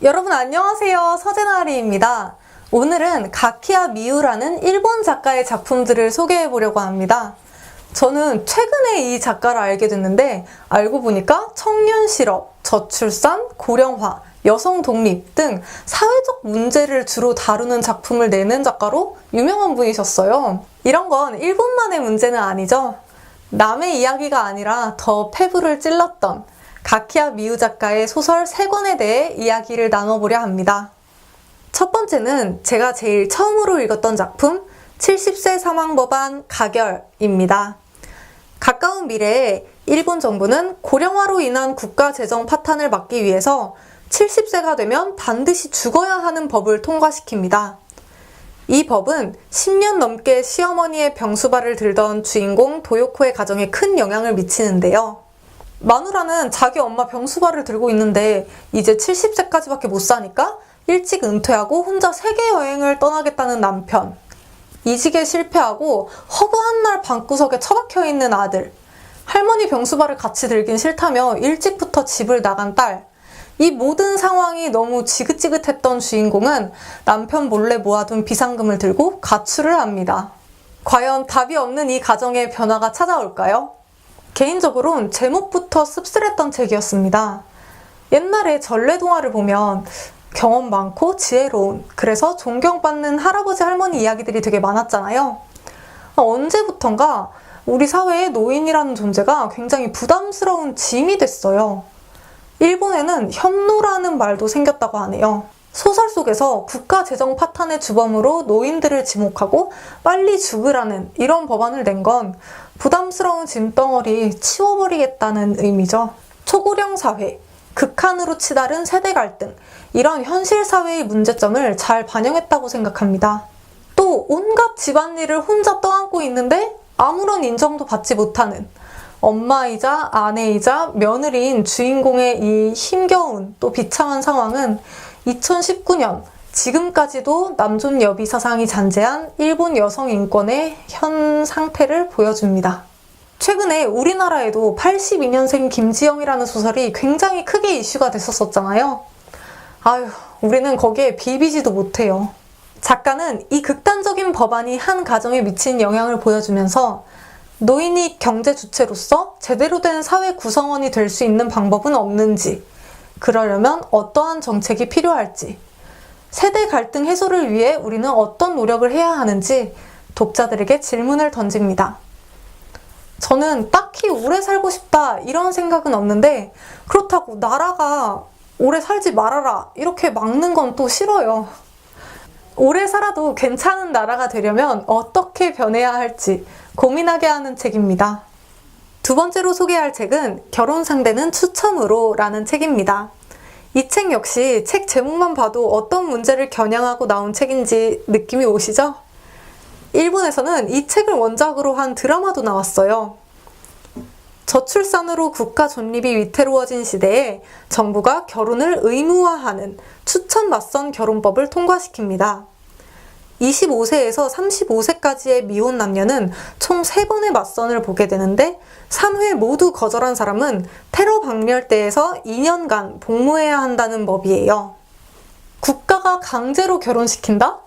여러분 안녕하세요. 서재나리입니다. 오늘은 가키야 미우라는 일본 작가의 작품들을 소개해 보려고 합니다. 저는 최근에 이 작가를 알게 됐는데 알고 보니까 청년 실업, 저출산, 고령화, 여성 독립 등 사회적 문제를 주로 다루는 작품을 내는 작가로 유명한 분이셨어요. 이런 건 일본만의 문제는 아니죠. 남의 이야기가 아니라 더 패부를 찔렀던 가키야 미우 작가의 소설 3권에 대해 이야기를 나눠보려 합니다. 첫 번째는 제가 제일 처음으로 읽었던 작품 70세 사망법안 가결입니다. 가까운 미래에 일본 정부는 고령화로 인한 국가 재정 파탄을 막기 위해서 70세가 되면 반드시 죽어야 하는 법을 통과시킵니다. 이 법은 10년 넘게 시어머니의 병수발을 들던 주인공 도요코의 가정에 큰 영향을 미치는데요. 마누라는 자기 엄마 병수발을 들고 있는데 이제 70세까지밖에 못 사니까 일찍 은퇴하고 혼자 세계 여행을 떠나겠다는 남편, 이직에 실패하고 허구한 날 방구석에 처박혀 있는 아들, 할머니 병수발을 같이 들긴 싫다며 일찍부터 집을 나간 딸, 이 모든 상황이 너무 지긋지긋했던 주인공은 남편 몰래 모아둔 비상금을 들고 가출을 합니다. 과연 답이 없는 이 가정에 변화가 찾아올까요? 개인적으론 제목부터 씁쓸했던 책이었습니다. 옛날에 전래동화를 보면 경험 많고 지혜로운, 그래서 존경받는 할아버지 할머니 이야기들이 되게 많았잖아요. 언제부턴가 우리 사회에 노인이라는 존재가 굉장히 부담스러운 짐이 됐어요. 일본에는 현노라는 말도 생겼다고 하네요. 소설 속에서 국가 재정 파탄의 주범으로 노인들을 지목하고 빨리 죽으라는 이런 법안을 낸 건 부담스러운 짐덩어리 치워버리겠다는 의미죠. 초고령 사회, 극한으로 치달은 세대 갈등, 이런 현실 사회의 문제점을 잘 반영했다고 생각합니다. 또 온갖 집안일을 혼자 떠안고 있는데 아무런 인정도 받지 못하는 엄마이자 아내이자 며느리인 주인공의 이 힘겨운 또 비참한 상황은 2019년 지금까지도 남존 여비 사상이 잔재한 일본 여성 인권의 현 상태를 보여줍니다. 최근에 우리나라에도 82년생 김지영이라는 소설이 굉장히 크게 이슈가 됐었잖아요. 아유, 우리는 거기에 비비지도 못해요. 작가는 이 극단적인 법안이 한 가정에 미친 영향을 보여주면서 노인이 경제 주체로서 제대로 된 사회 구성원이 될 수 있는 방법은 없는지, 그러려면 어떠한 정책이 필요할지, 세대 갈등 해소를 위해 우리는 어떤 노력을 해야 하는지 독자들에게 질문을 던집니다. 저는 딱히 오래 살고 싶다 이런 생각은 없는데 그렇다고 나라가 오래 살지 말아라 이렇게 막는 건 또 싫어요. 오래 살아도 괜찮은 나라가 되려면 어떻게 변해야 할지 고민하게 하는 책입니다. 두 번째로 소개할 책은 결혼 상대는 추첨으로 라는 책입니다. 이 책 역시 책 제목만 봐도 어떤 문제를 겨냥하고 나온 책인지 느낌이 오시죠? 일본에서는 이 책을 원작으로 한 드라마도 나왔어요. 저출산으로 국가 존립이 위태로워진 시대에 정부가 결혼을 의무화하는 추천 맞선 결혼법을 통과시킵니다. 25세에서 35세까지의 미혼 남녀는 총 3번의 맞선을 보게 되는데 3회 모두 거절한 사람은 테러 박멸대에서 2년간 복무해야 한다는 법이에요. 국가가 강제로 결혼시킨다?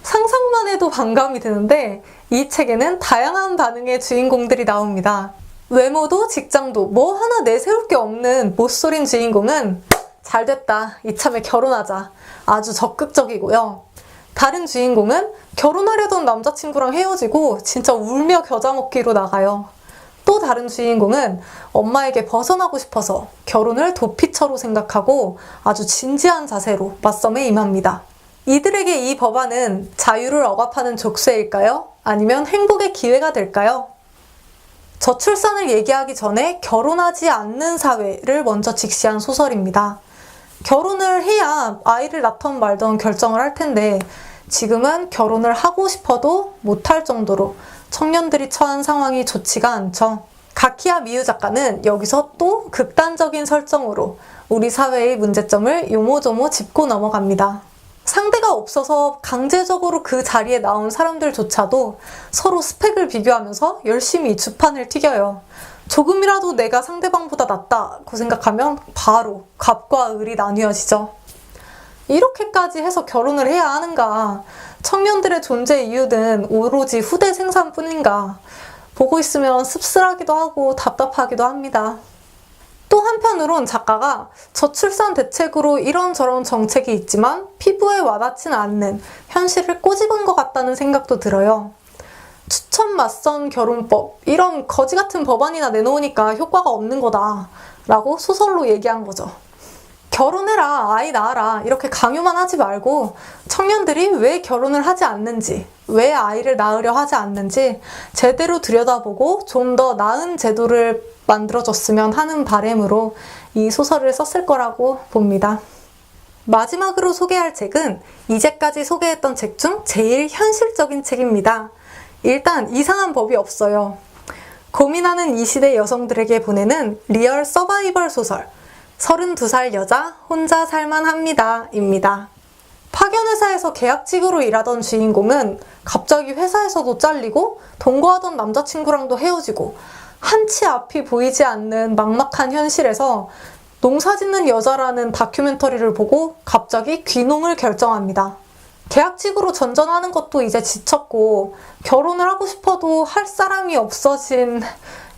상상만 해도 반감이 드는데 이 책에는 다양한 반응의 주인공들이 나옵니다. 외모도 직장도 뭐 하나 내세울 게 없는 못소린 주인공은 잘됐다, 이참에 결혼하자, 아주 적극적이고요. 다른 주인공은 결혼하려던 남자친구랑 헤어지고 진짜 울며 겨자 먹기로 나가요. 또 다른 주인공은 엄마에게 벗어나고 싶어서 결혼을 도피처로 생각하고 아주 진지한 자세로 맞섬에 임합니다. 이들에게 이 법안은 자유를 억압하는 족쇄일까요? 아니면 행복의 기회가 될까요? 저출산을 얘기하기 전에 결혼하지 않는 사회를 먼저 직시한 소설입니다. 결혼을 해야 아이를 낳던 말던 결정을 할 텐데 지금은 결혼을 하고 싶어도 못할 정도로 청년들이 처한 상황이 좋지가 않죠. 가키야 미우 작가는 여기서 또 극단적인 설정으로 우리 사회의 문제점을 요모조모 짚고 넘어갑니다. 상대가 없어서 강제적으로 그 자리에 나온 사람들조차도 서로 스펙을 비교하면서 열심히 주판을 튀겨요. 조금이라도 내가 상대방보다 낫다고 생각하면 바로 갑과 을이 나뉘어지죠. 이렇게까지 해서 결혼을 해야 하는가? 청년들의 존재 이유는 오로지 후대 생산뿐인가? 보고 있으면 씁쓸하기도 하고 답답하기도 합니다. 또 한편으론 작가가 저출산 대책으로 이런저런 정책이 있지만 피부에 와닿지는 않는 현실을 꼬집은 것 같다는 생각도 들어요. 추천 맞선 결혼법, 이런 거지 같은 법안이나 내놓으니까 효과가 없는 거다 라고 소설로 얘기한 거죠. 결혼해라, 아이 낳아라 이렇게 강요만 하지 말고 청년들이 왜 결혼을 하지 않는지, 왜 아이를 낳으려 하지 않는지 제대로 들여다보고 좀 더 나은 제도를 만들어줬으면 하는 바람으로 이 소설을 썼을 거라고 봅니다. 마지막으로 소개할 책은 이제까지 소개했던 책 중 제일 현실적인 책입니다. 일단 이상한 법이 없어요. 고민하는 이 시대 여성들에게 보내는 리얼 서바이벌 소설 32살 여자 혼자 살만합니다 입니다. 파견회사에서 계약직으로 일하던 주인공은 갑자기 회사에서도 잘리고 동거하던 남자친구랑도 헤어지고 한치 앞이 보이지 않는 막막한 현실에서 농사짓는 여자라는 다큐멘터리를 보고 갑자기 귀농을 결정합니다. 계약직으로 전전하는 것도 이제 지쳤고 결혼을 하고 싶어도 할 사람이 없어진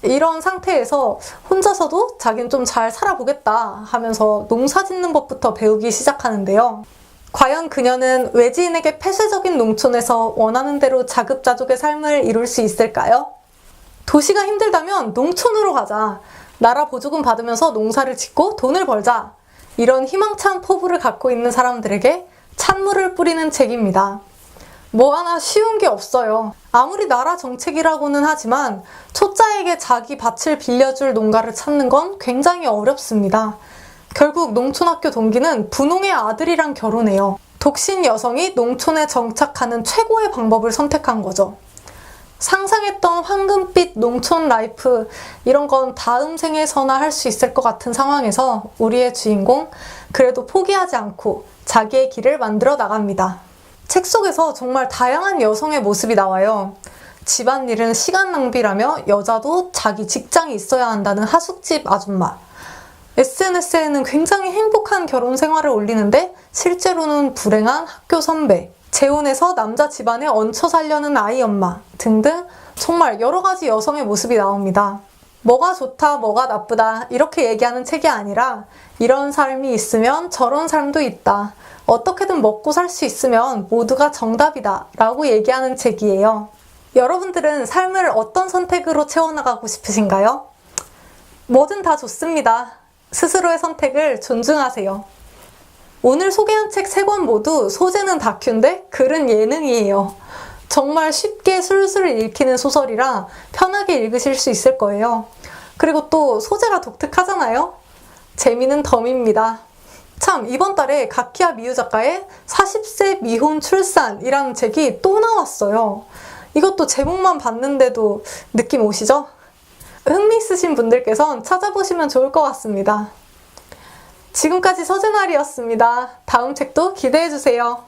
이런 상태에서 혼자서도 자긴 좀 잘 살아보겠다 하면서 농사 짓는 법부터 배우기 시작하는데요. 과연 그녀는 외지인에게 폐쇄적인 농촌에서 원하는 대로 자급자족의 삶을 이룰 수 있을까요? 도시가 힘들다면 농촌으로 가자. 나라 보조금 받으면서 농사를 짓고 돈을 벌자. 이런 희망찬 포부를 갖고 있는 사람들에게 찬물을 뿌리는 책입니다. 뭐 하나 쉬운 게 없어요. 아무리 나라 정책이라고는 하지만 초짜에게 자기 밭을 빌려줄 농가를 찾는 건 굉장히 어렵습니다. 결국 농촌학교 동기는 분홍의 아들이랑 결혼해요. 독신 여성이 농촌에 정착하는 최고의 방법을 선택한 거죠. 상상했던 황금빛 농촌 라이프, 이런 건 다음 생에서나 할 수 있을 것 같은 상황에서 우리의 주인공 그래도 포기하지 않고 자기의 길을 만들어 나갑니다. 책 속에서 정말 다양한 여성의 모습이 나와요. 집안일은 시간 낭비라며 여자도 자기 직장이 있어야 한다는 하숙집 아줌마. SNS에는 굉장히 행복한 결혼 생활을 올리는데 실제로는 불행한 학교 선배. 재혼해서 남자 집안에 얹혀 살려는 아이 엄마 등등 정말 여러 가지 여성의 모습이 나옵니다. 뭐가 좋다, 뭐가 나쁘다 이렇게 얘기하는 책이 아니라 이런 삶이 있으면 저런 삶도 있다. 어떻게든 먹고 살 수 있으면 모두가 정답이다 라고 얘기하는 책이에요. 여러분들은 삶을 어떤 선택으로 채워나가고 싶으신가요? 뭐든 다 좋습니다. 스스로의 선택을 존중하세요. 오늘 소개한 책 3권 모두 소재는 다큐인데 글은 예능이에요. 정말 쉽게 술술 읽히는 소설이라 편하게 읽으실 수 있을 거예요. 그리고 또 소재가 독특하잖아요? 재미는 덤입니다. 참, 이번 달에 가키야 미유 작가의 40세 미혼 출산이라는 책이 또 나왔어요. 이것도 제목만 봤는데도 느낌 오시죠? 흥미 있으신 분들께선 찾아보시면 좋을 것 같습니다. 지금까지 서재날이었습니다. 다음 책도 기대해주세요.